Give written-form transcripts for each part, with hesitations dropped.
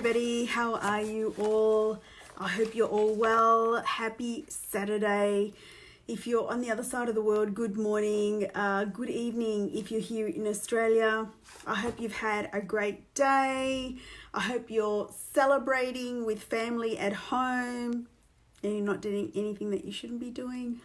everybody. How are you all? I hope you're all well. Happy Saturday. If you're on the other side of the world, good morning, good evening if you're here in Australia. I hope you've had a great day. I hope you're celebrating with family at home and you're not doing anything that you shouldn't be doing.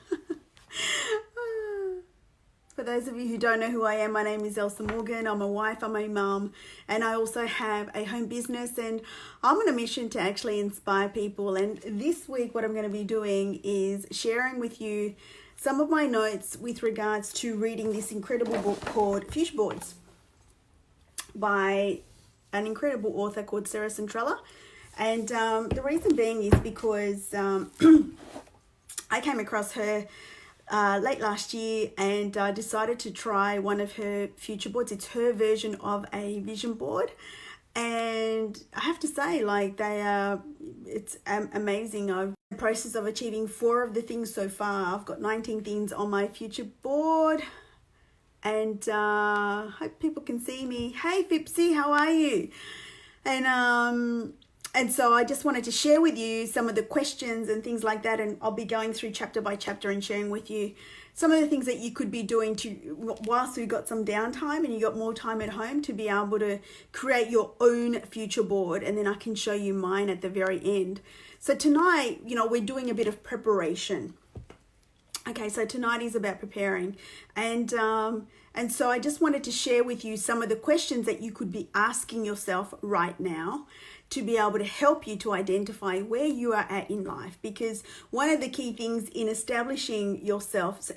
For those of you who don't know who I am, my name is Elsa Morgan. I'm a wife, I'm a mum, and I also have a home business, and I'm on a mission to actually inspire people. And this week what I'm going to be doing is sharing with you some of my notes with regards to reading this incredible book called Future Boards by an incredible author called Sarah Centrella. And the reason being is because I came across her late last year and decided to try one of her future boards. It's her version of a vision board, and I have to say, like, it's amazing. I'm in the process of achieving 4 of the things so far. I've got 19 things on my future board, and hope people can see me. Hey Fipsy, how are you? And so I just wanted to share with you some of the questions and things like that. And I'll be going through chapter by chapter and sharing with you some of the things that you could be doing to, whilst we've got some downtime and you got more time at home, to be able to create your own future board. And then I can show you mine at the very end. So tonight, we're doing a bit of preparation. Okay, so tonight is about preparing. And so I just wanted to share with you some of the questions that you could be asking yourself right now to be able to help you to identify where you are at in life. Because one of the key things in establishing yourself,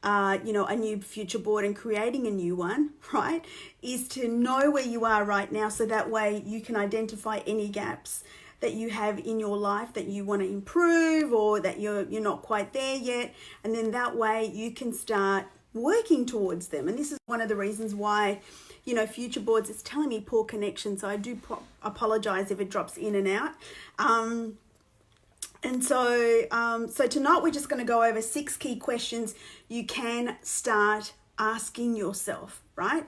a new future board and creating a new one, right, is to know where you are right now, so that way you can identify any gaps that you have in your life that you want to improve, or that you're not quite there yet. And then that way you can start working towards them. And this is one of the reasons why, future boards, it's telling me poor connection. So I do apologize if it drops in and out. So tonight we're just going to go over 6 key questions you can start asking yourself, right?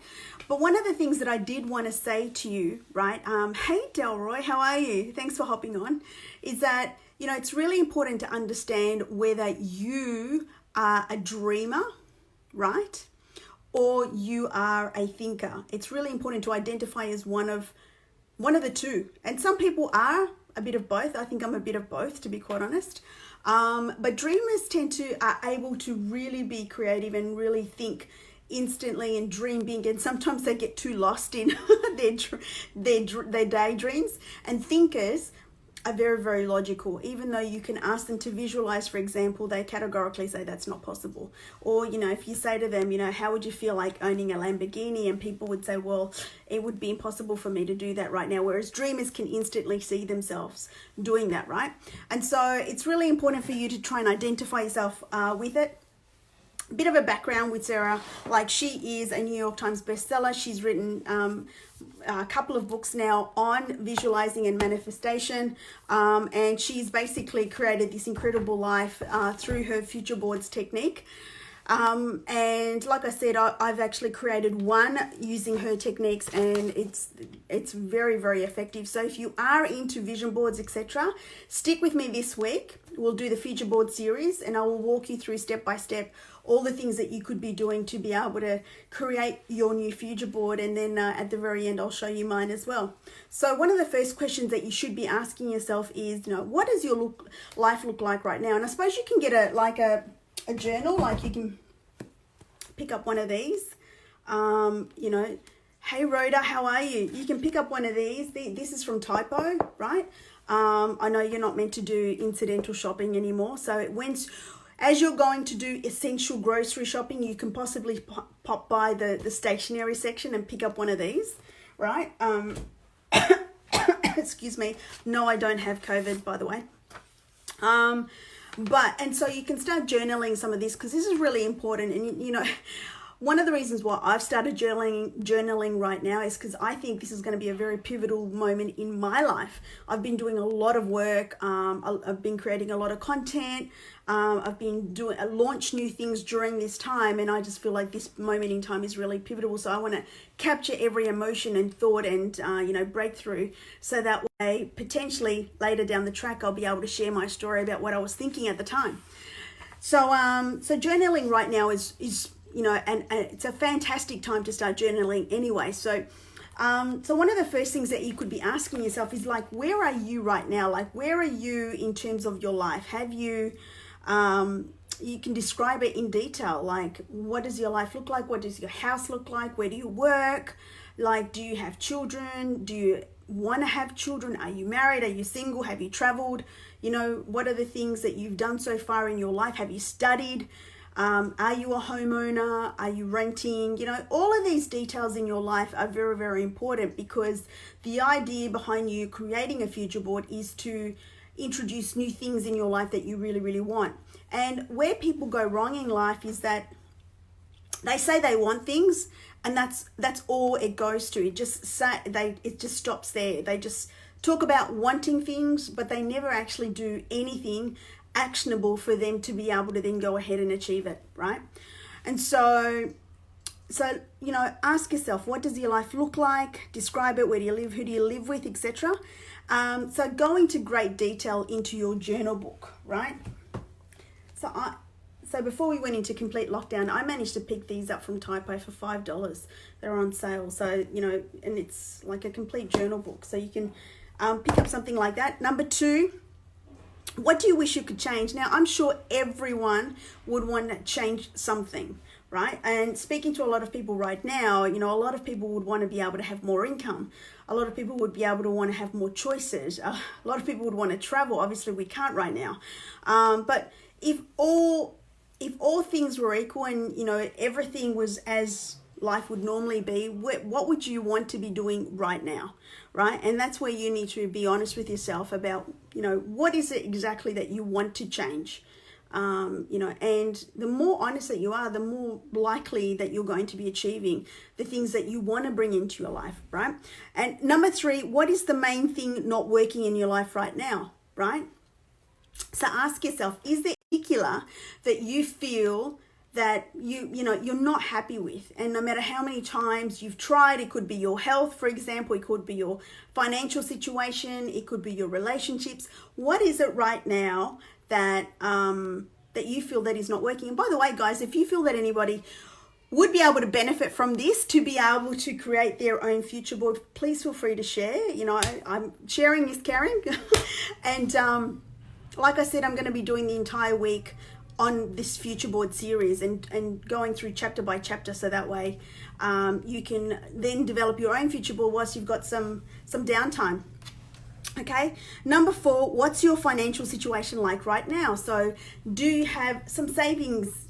But one of the things that I did want to say to you, right? Hey Delroy, how are you? Thanks for hopping on. Is that, it's really important to understand whether you are a dreamer, right, or you are a thinker. It's really important to identify as one of the two. And some people are a bit of both. I think I'm a bit of both, to be quite honest. But dreamers are able to really be creative and really think instantly and dream big. And sometimes they get too lost in their daydreams. And thinkers are very, very logical. Even though you can ask them to visualize, for example, they categorically say that's not possible. Or, if you say to them, how would you feel like owning a Lamborghini? And people would say, well, it would be impossible for me to do that right now. Whereas dreamers can instantly see themselves doing that, right? And so it's really important for you to try and identify yourself with it. Bit of a background with Sarah, like, she is a New York Times bestseller. She's written a couple of books now on visualizing and manifestation, and she's basically created this incredible life through her future boards technique. And like I said, I've actually created one using her techniques, and it's very, very effective. So if you are into vision boards, etc., stick with me this week. We'll do the future board series, and I will walk you through step by step all the things that you could be doing to be able to create your new future board. And then at the very end, I'll show you mine as well. So one of the first questions that you should be asking yourself is, what does your life look like right now? And I suppose you can get a journal, like you can pick up one of these. Hey Rhoda, how are you? You can pick up one of these. This is from Typo, right? I know you're not meant to do incidental shopping anymore. So as you're going to do essential grocery shopping, you can possibly pop by the stationery section and pick up one of these, right? Excuse me. No, I don't have COVID, by the way. And so you can start journaling some of this, because this is really important. And, one of the reasons why I've started journaling right now is because I think this is going to be a very pivotal moment in my life. I've been doing a lot of work. I've been creating a lot of content. I've been doing launch new things during this time, and I just feel like this moment in time is really pivotal. So I want to capture every emotion and thought and breakthrough, so that way potentially later down the track I'll be able to share my story about what I was thinking at the time. So journaling right now is and it's a fantastic time to start journaling anyway. So one of the first things that you could be asking yourself is like, where are you right now? Like, where are you in terms of your life? Have you, you can describe it in detail. Like, what does your life look like? What does your house look like? Where do you work? Like, do you have children? Do you want to have children? Are you married? Are you single? Have you traveled? What are the things that you've done so far in your life? Have you studied? Are you a homeowner? Are you renting? All of these details in your life are very, very important, because the idea behind you creating a future board is to introduce new things in your life that you really, really want. And where people go wrong in life is that they say they want things, and that's all it goes to. It just stops there. They just talk about wanting things, but they never actually do anything actionable for them to be able to then go ahead and achieve it, right? And so ask yourself, what does your life look like? Describe it. Where do you live? Who do you live with, etc. So go into great detail into your journal book, right? So before we went into complete lockdown, I managed to pick these up from Typo for $5. They're on sale. So, and it's like a complete journal book. So you can pick up something like that. Number 2, what do you wish you could change? Now, I'm sure everyone would want to change something, right? And speaking to a lot of people right now, a lot of people would want to be able to have more income. A lot of people would be able to want to have more choices. A lot of people would want to travel. Obviously, we can't right now. But if all things were equal and, everything was as life would normally be, what would you want to be doing right now, right? And that's where you need to be honest with yourself about, what is it exactly that you want to change? And the more honest that you are, the more likely that you're going to be achieving the things that you want to bring into your life, right? And number 3, what is the main thing not working in your life right now, right? So ask yourself, is there particular that you feel that you're not happy with? And no matter how many times you've tried, it could be your health, for example, it could be your financial situation, it could be your relationships. What is it right now that that you feel that is not working? And by the way, guys, if you feel that anybody would be able to benefit from this to be able to create their own future board, please feel free to share. I'm sharing is caring. And like I said, I'm going to be doing the entire week on this future board series and going through chapter by chapter, so that way you can then develop your own future board whilst you've got some downtime. Okay, number 4, what's your financial situation like right now? So do you have some savings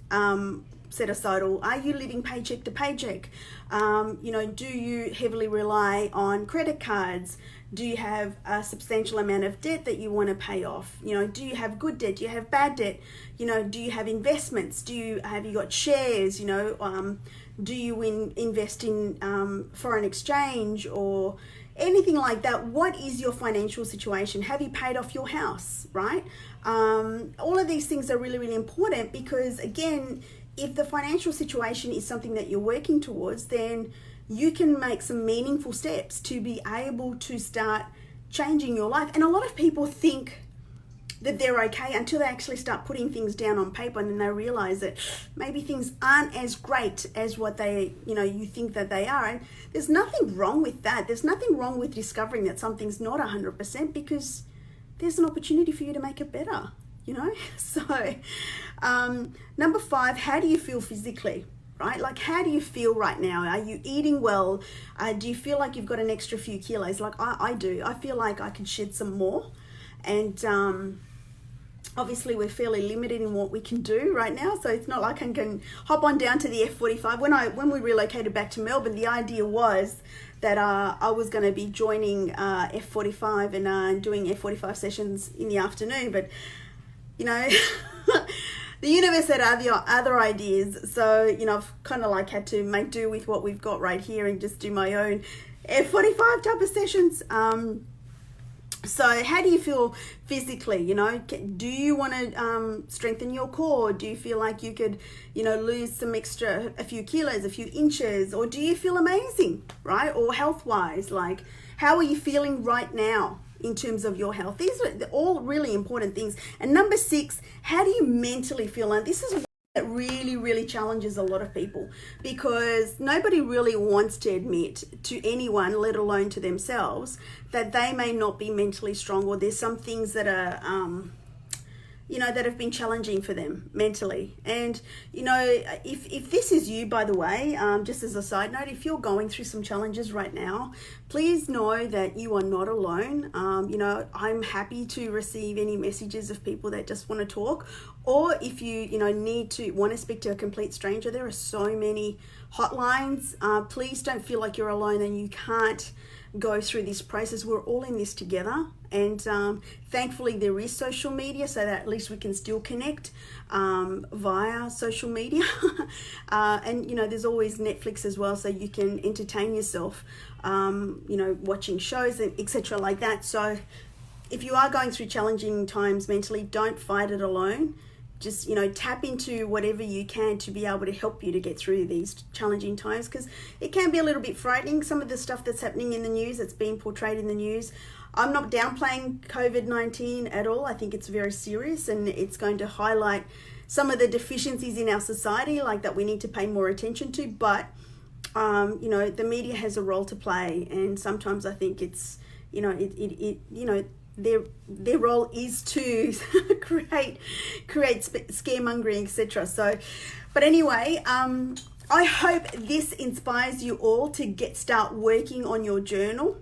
set aside, or are you living paycheck to paycheck? Do you heavily rely on credit cards? Do you have a substantial amount of debt that you want to pay off? Do you have good debt? Do you have bad debt? Do you have investments? Have you got shares? Do you invest in foreign exchange or anything like that? What is your financial situation? Have you paid off your house, right? All of these things are really, really important, because again, if the financial situation is something that you're working towards, then you can make some meaningful steps to be able to start changing your life. And a lot of people think that they're okay until they actually start putting things down on paper, and then they realize that maybe things aren't as great as what they, you think that they are. And there's nothing wrong with that. There's nothing wrong with discovering that something's not 100%, because there's an opportunity for you to make it better, So number 5, how do you feel physically? Right? Like, how do you feel right now? Are you eating well? Do you feel like you've got an extra few kilos? Like I do. I feel like I could shed some more. And obviously we're fairly limited in what we can do right now. So it's not like I can hop on down to the F45. When we relocated back to Melbourne, the idea was that I was going to be joining F45 and doing F45 sessions in the afternoon. But, the universe had other ideas, so I've kind of like had to make do with what we've got right here and just do my own F45 type of sessions. So how do you feel physically? You know, do you want to strengthen your core? Do you feel like you could, you know, lose some extra, a few kilos, a few inches? Or do you feel amazing, right? Or health-wise, like how are you feeling right now in terms of your health? These are all really important things. And number 6, how do you mentally feel? And this is that really challenges a lot of people, because nobody really wants to admit to anyone, let alone to themselves, that they may not be mentally strong, or there's some things that are you know, that have been challenging for them mentally. And you know, if this is you, by the way, just as a side note, if you're going through some challenges right now, please know that you are not alone. You know, I'm happy to receive any messages of people that just want to talk, or if you know, want to speak to a complete stranger, there are so many hotlines. Please don't feel like you're alone and you can't go through this process. We're all in this together, and thankfully there is social media, so that at least we can still connect via social media. And you know, there's always Netflix as well, so you can entertain yourself, you know, watching shows, etc. like that. So if you are going through challenging times mentally, don't fight it alone. Just, you know, tap into whatever you can to be able to help you to get through these challenging times, because it can be a little bit frightening, some of the stuff that's happening in the news, that's being portrayed in the news. I'm not downplaying COVID-19 at all. I think it's very serious, and it's going to highlight some of the deficiencies in our society, like that we need to pay more attention to. But you know, the media has a role to play, and sometimes I think it's, you know, you know, their role is to create scaremongering, etc. So, but anyway, I hope this inspires you all to start working on your journal.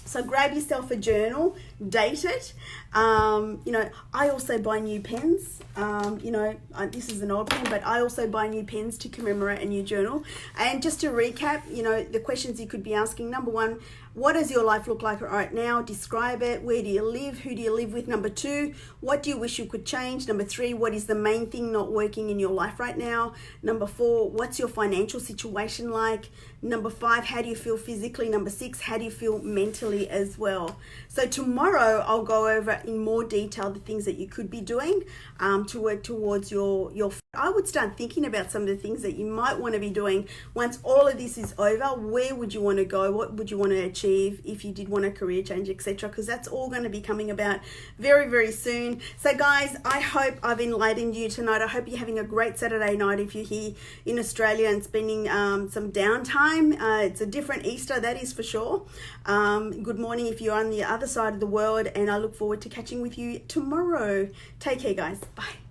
So grab yourself a journal, date it. You know, I also buy new pens. You know, this is an old pen, but I also buy new pens to commemorate a new journal. And just to recap, you know, the questions you could be asking: number 1, what does your life look like right now? Describe it. Where do you live? Who do you live with? Number 2, what do you wish you could change? Number 3, what is the main thing not working in your life right now? Number 4, what's your financial situation like? Number 5, how do you feel physically? Number 6, how do you feel mentally as well? So tomorrow I'll go over in more detail the things that you could be doing to work towards your I would start thinking about some of the things that you might want to be doing once all of this is over. Where would you want to go? What would you want to achieve if you did want a career change, etc.? Because that's all going to be coming about very soon. So guys, I hope I've enlightened you tonight. I hope you're having a great Saturday night if you're here in Australia and spending some downtime. It's a different Easter, that is for sure. Good morning if you're on the other side of the world, and I look forward to catching with you tomorrow. Take care, guys. Bye.